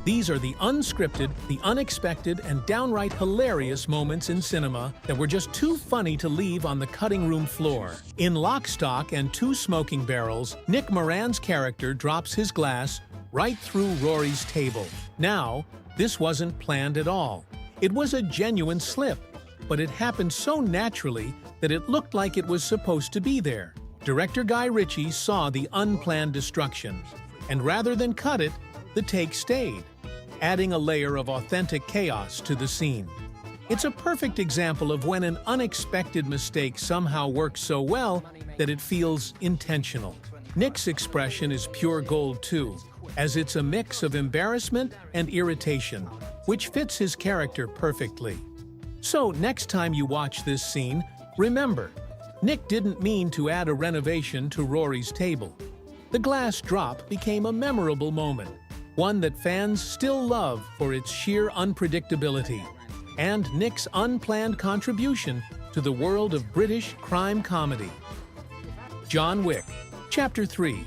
These are the unscripted, the unexpected, and downright hilarious moments in cinema that were just too funny to leave on the cutting room floor. In Lock, Stock, and Two Smoking Barrels, Nick Moran's character drops his glass right through Rory's table. Now, this wasn't planned at all. It was a genuine slip, but it happened so naturally that it looked like it was supposed to be there. Director Guy Ritchie saw the unplanned destruction, and rather than cut it, the take stayed, adding a layer of authentic chaos to the scene. It's a perfect example of when an unexpected mistake somehow works so well that it feels intentional. Nick's expression is pure gold too, as it's a mix of embarrassment and irritation, which fits his character perfectly. So next time you watch this scene, remember, Nick didn't mean to add a renovation to Rory's table. The glass drop became a memorable moment, one that fans still love for its sheer unpredictability, and Nick's unplanned contribution to the world of British crime comedy. John Wick, Chapter 3.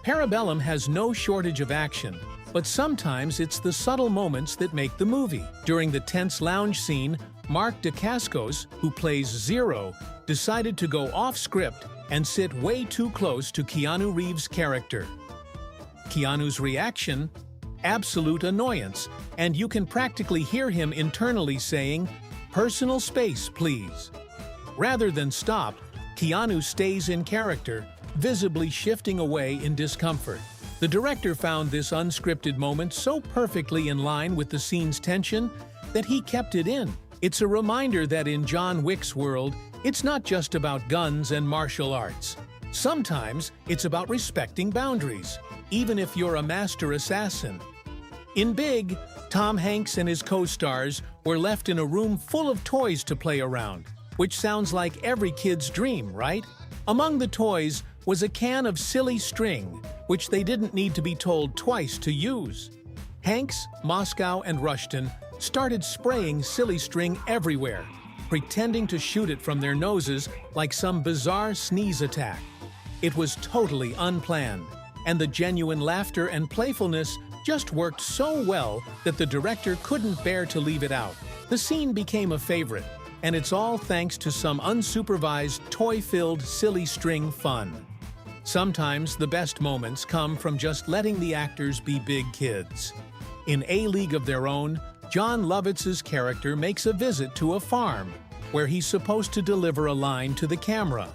Parabellum has no shortage of action, but sometimes it's the subtle moments that make the movie. During the tense lounge scene, Mark Dacascos, who plays Zero, decided to go off-script and sit way too close to Keanu Reeves' character. Keanu's reaction? Absolute annoyance, and you can practically hear him internally saying, "Personal space, please." Rather than stop, Keanu stays in character, visibly shifting away in discomfort. The director found this unscripted moment so perfectly in line with the scene's tension that he kept it in. It's a reminder that in John Wick's world, it's not just about guns and martial arts. Sometimes it's about respecting boundaries, even if you're a master assassin. In Big, Tom Hanks and his co-stars were left in a room full of toys to play around, which sounds like every kid's dream, right? Among the toys was a can of silly string, which they didn't need to be told twice to use. Hanks, Moscow, and Rushton started spraying silly string everywhere, pretending to shoot it from their noses like some bizarre sneeze attack. It was totally unplanned, and the genuine laughter and playfulness just worked so well that the director couldn't bear to leave it out. The scene became a favorite, and it's all thanks to some unsupervised, toy-filled, silly string fun. Sometimes the best moments come from just letting the actors be big kids. In A League of Their Own, Jon Lovitz's character makes a visit to a farm, where he's supposed to deliver a line to the camera.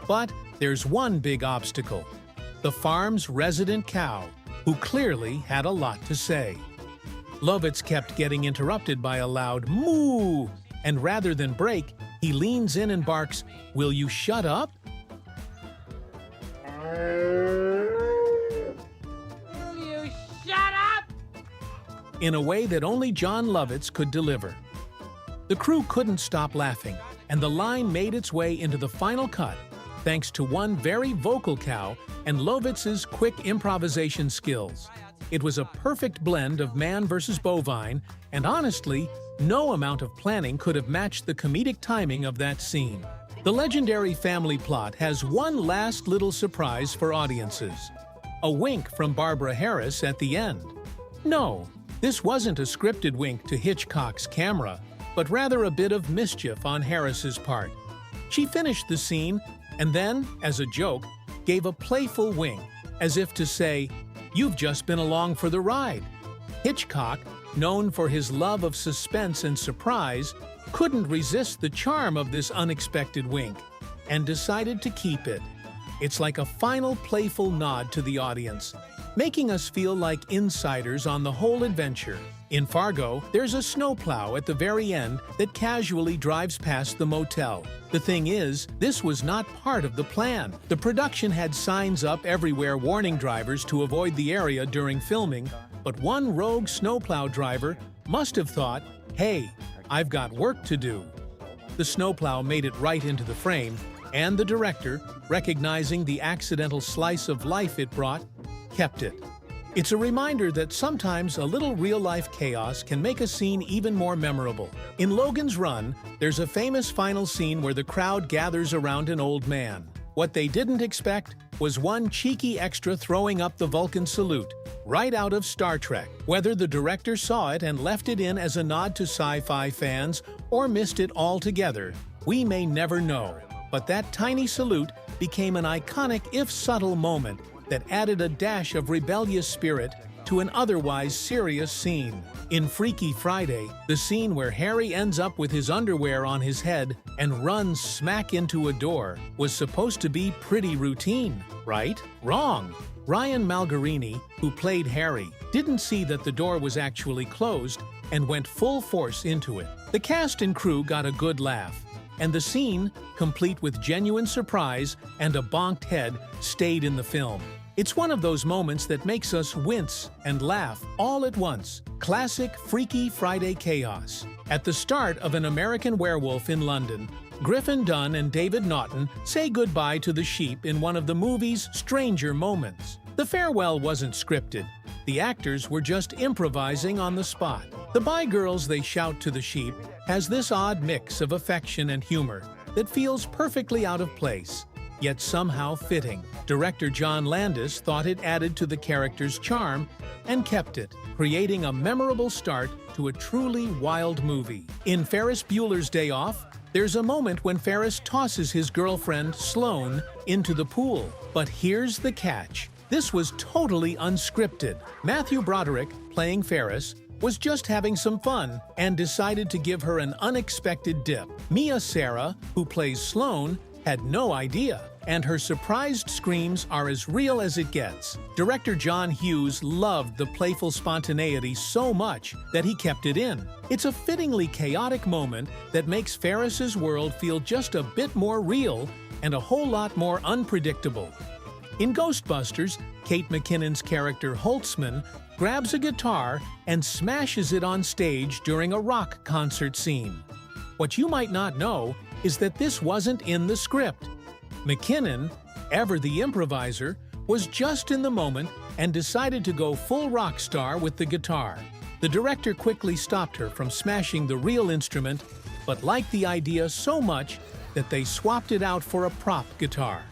But there's one big obstacle: the farm's resident cow, who clearly had a lot to say. Lovitz kept getting interrupted by a loud moo, and rather than break, he leans in and barks, "Will you shut up?" Will you shut up? In a way that only Jon Lovitz could deliver. The crew couldn't stop laughing, and the line made its way into the final cut, thanks to one very vocal cow and Lovitz's quick improvisation skills. It was a perfect blend of man versus bovine, and honestly, no amount of planning could have matched the comedic timing of that scene. The legendary family plot has one last little surprise for audiences: a wink from Barbara Harris at the end. No, this wasn't a scripted wink to Hitchcock's camera, but rather a bit of mischief on Harris's part. She finished the scene and then, as a joke, gave a playful wink, as if to say, "You've just been along for the ride." Hitchcock, known for his love of suspense and surprise, couldn't resist the charm of this unexpected wink, and decided to keep it. It's like a final playful nod to the audience, making us feel like insiders on the whole adventure. In Fargo, there's a snowplow at the very end that casually drives past the motel. The thing is, this was not part of the plan. The production had signs up everywhere warning drivers to avoid the area during filming, but one rogue snowplow driver must have thought, "Hey, I've got work to do." The snowplow made it right into the frame, and the director, recognizing the accidental slice of life it brought, kept it. It's a reminder that sometimes a little real-life chaos can make a scene even more memorable. In Logan's Run, there's a famous final scene where the crowd gathers around an old man. What they didn't expect was one cheeky extra throwing up the Vulcan salute, right out of Star Trek. Whether the director saw it and left it in as a nod to sci-fi fans or missed it altogether, we may never know. But that tiny salute became an iconic, if subtle, moment that added a dash of rebellious spirit to an otherwise serious scene. In Freaky Friday, the scene where Harry ends up with his underwear on his head and runs smack into a door was supposed to be pretty routine, right? Wrong! Ryan Malgarini, who played Harry, didn't see that the door was actually closed and went full force into it. The cast and crew got a good laugh, and the scene, complete with genuine surprise and a bonked head, stayed in the film. It's one of those moments that makes us wince and laugh all at once. Classic Freaky Friday chaos. At the start of An American Werewolf in London, Griffin Dunne and David Naughton say goodbye to the sheep in one of the movie's stranger moments. The farewell wasn't scripted. The actors were just improvising on the spot. The bye girls they shout to the sheep has this odd mix of affection and humor that feels perfectly out of place, yet somehow fitting. Director John Landis thought it added to the character's charm and kept it, creating a memorable start to a truly wild movie. In Ferris Bueller's Day Off, there's a moment when Ferris tosses his girlfriend, Sloane, into the pool. But here's the catch. This was totally unscripted. Matthew Broderick, playing Ferris, was just having some fun and decided to give her an unexpected dip. Mia Sara, who plays Sloane, had no idea, and her surprised screams are as real as it gets. Director John Hughes loved the playful spontaneity so much that he kept it in. It's a fittingly chaotic moment that makes Ferris's world feel just a bit more real and a whole lot more unpredictable. In Ghostbusters, Kate McKinnon's character Holtzman grabs a guitar and smashes it on stage during a rock concert scene. What you might not know is that this wasn't in the script. McKinnon, ever the improviser, was just in the moment and decided to go full rock star with the guitar. The director quickly stopped her from smashing the real instrument, but liked the idea so much that they swapped it out for a prop guitar.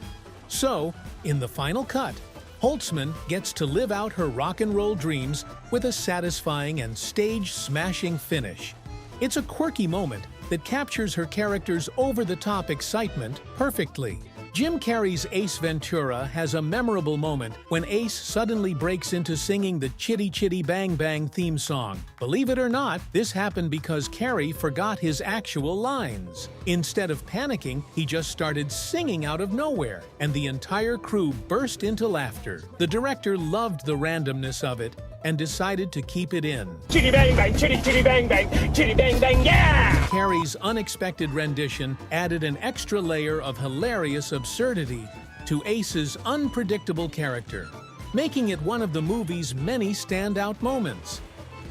So, in the final cut, Holtzman gets to live out her rock and roll dreams with a satisfying and stage-smashing finish. It's a quirky moment that captures her character's over-the-top excitement perfectly. Jim Carrey's Ace Ventura has a memorable moment when Ace suddenly breaks into singing the Chitty Chitty Bang Bang theme song. Believe it or not, this happened because Carrey forgot his actual lines. Instead of panicking, he just started singing out of nowhere, and the entire crew burst into laughter. The director loved the randomness of it and decided to keep it in. Chitty bang bang, chitty chitty bang bang, chitty bang bang, yeah! Carrey's unexpected rendition added an extra layer of hilarious absurdity to Ace's unpredictable character, making it one of the movie's many standout moments.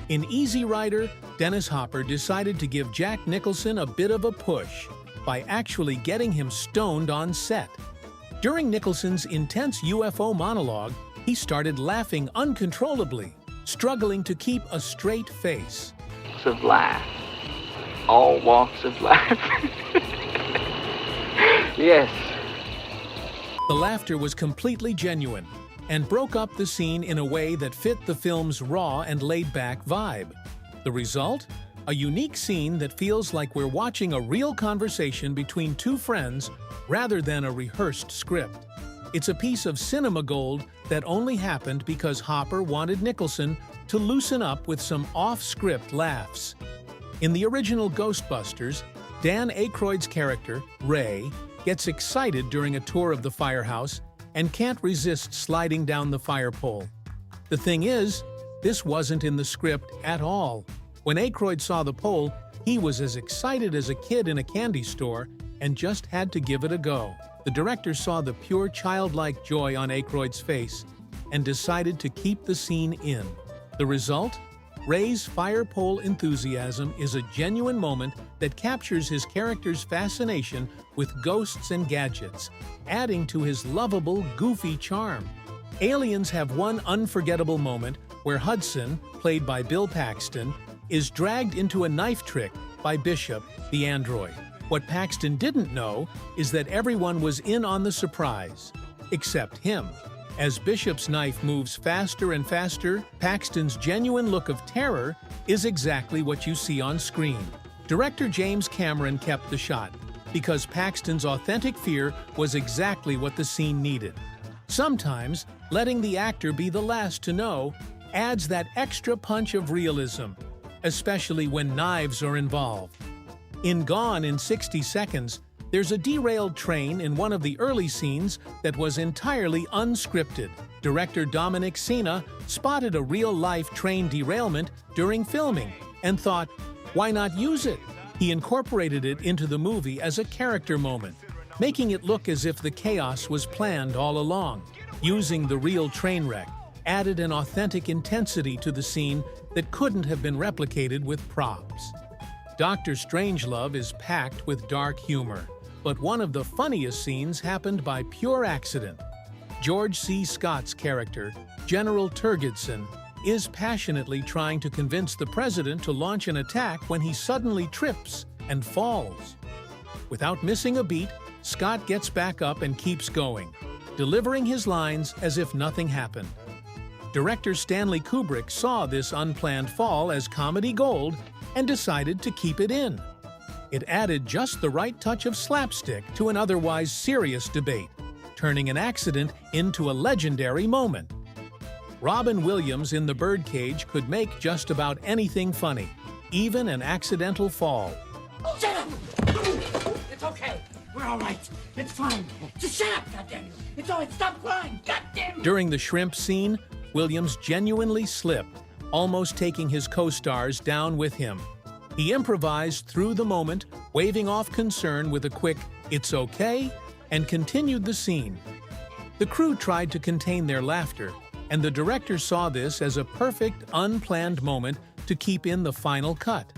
In Easy Rider, Dennis Hopper decided to give Jack Nicholson a bit of a push by actually getting him stoned on set. During Nicholson's intense UFO monologue, he started laughing uncontrollably, struggling to keep a straight face. Walks of life. All walks of life. Yes. The laughter was completely genuine and broke up the scene in a way that fit the film's raw and laid-back vibe. The result? A unique scene that feels like we're watching a real conversation between two friends rather than a rehearsed script. It's a piece of cinema gold that only happened because Hopper wanted Nicholson to loosen up with some off-script laughs. In the original Ghostbusters, Dan Aykroyd's character, Ray, gets excited during a tour of the firehouse and can't resist sliding down the fire pole. The thing is, this wasn't in the script at all. When Aykroyd saw the pole, he was as excited as a kid in a candy store and just had to give it a go. The director saw the pure childlike joy on Aykroyd's face and decided to keep the scene in. The result? Ray's fire pole enthusiasm is a genuine moment that captures his character's fascination with ghosts and gadgets, adding to his lovable, goofy charm. Aliens have one unforgettable moment where Hudson, played by Bill Paxton, is dragged into a knife trick by Bishop, the android. What Paxton didn't know is that everyone was in on the surprise, except him. As Bishop's knife moves faster and faster, Paxton's genuine look of terror is exactly what you see on screen. Director James Cameron kept the shot, because Paxton's authentic fear was exactly what the scene needed. Sometimes, letting the actor be the last to know adds that extra punch of realism, especially when knives are involved. In Gone in 60 Seconds, there's a derailed train in one of the early scenes that was entirely unscripted. Director Dominic Sena spotted a real-life train derailment during filming and thought, why not use it? He incorporated it into the movie as a character moment, making it look as if the chaos was planned all along. Using the real train wreck added an authentic intensity to the scene that couldn't have been replicated with props. Dr. Strangelove is packed with dark humor, but one of the funniest scenes happened by pure accident. George C. Scott's character, General Turgidson, is passionately trying to convince the president to launch an attack when he suddenly trips and falls. Without missing a beat, Scott gets back up and keeps going, delivering his lines as if nothing happened. Director Stanley Kubrick saw this unplanned fall as comedy gold and decided to keep it in. It added just the right touch of slapstick to an otherwise serious debate, turning an accident into a legendary moment. Robin Williams in The Birdcage could make just about anything funny, even an accidental fall. Shut up! It's okay. We're all right. It's fine. Just shut up, goddammit. It's all right. Stop crying. Goddamn. During the shrimp scene, Williams genuinely slipped, almost taking his co-stars down with him. He improvised through the moment, waving off concern with a quick, "It's okay," and continued the scene. The crew tried to contain their laughter, and the director saw this as a perfect, unplanned moment to keep in the final cut.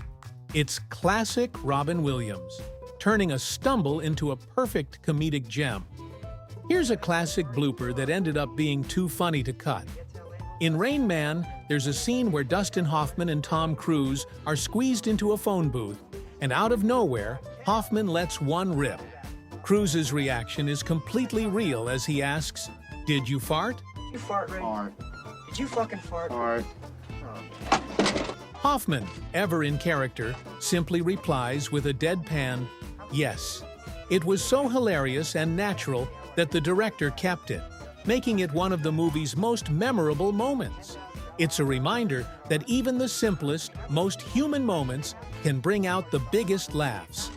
It's classic Robin Williams, turning a stumble into a perfect comedic gem. Here's a classic blooper that ended up being too funny to cut. In Rain Man, there's a scene where Dustin Hoffman and Tom Cruise are squeezed into a phone booth, and out of nowhere, Hoffman lets one rip. Cruise's reaction is completely real as he asks, "Did you fart?" Did you fart, Ray? Fart. Did you fucking fart? Fart. Hoffman, ever in character, simply replies with a deadpan, "Yes." It was so hilarious and natural that the director kept it, making it one of the movie's most memorable moments. It's a reminder that even the simplest, most human moments can bring out the biggest laughs.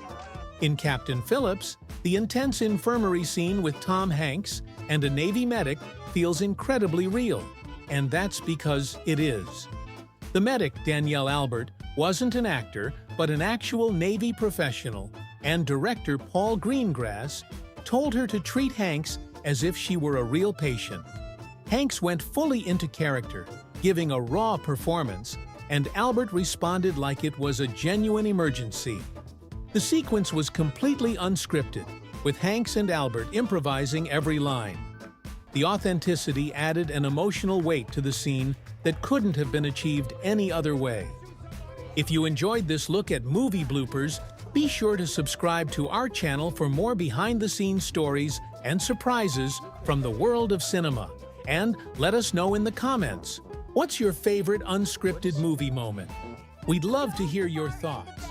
In Captain Phillips, the intense infirmary scene with Tom Hanks and a Navy medic feels incredibly real, and that's because it is. The medic, Danielle Albert, wasn't an actor, but an actual Navy professional, and director Paul Greengrass told her to treat Hanks as if she were a real patient. Hanks went fully into character, giving a raw performance, and Albert responded like it was a genuine emergency. The sequence was completely unscripted, with Hanks and Albert improvising every line. The authenticity added an emotional weight to the scene that couldn't have been achieved any other way. If you enjoyed this look at movie bloopers, be sure to subscribe to our channel for more behind-the-scenes stories and surprises from the world of cinema. And let us know in the comments, what's your favorite unscripted movie moment? We'd love to hear your thoughts.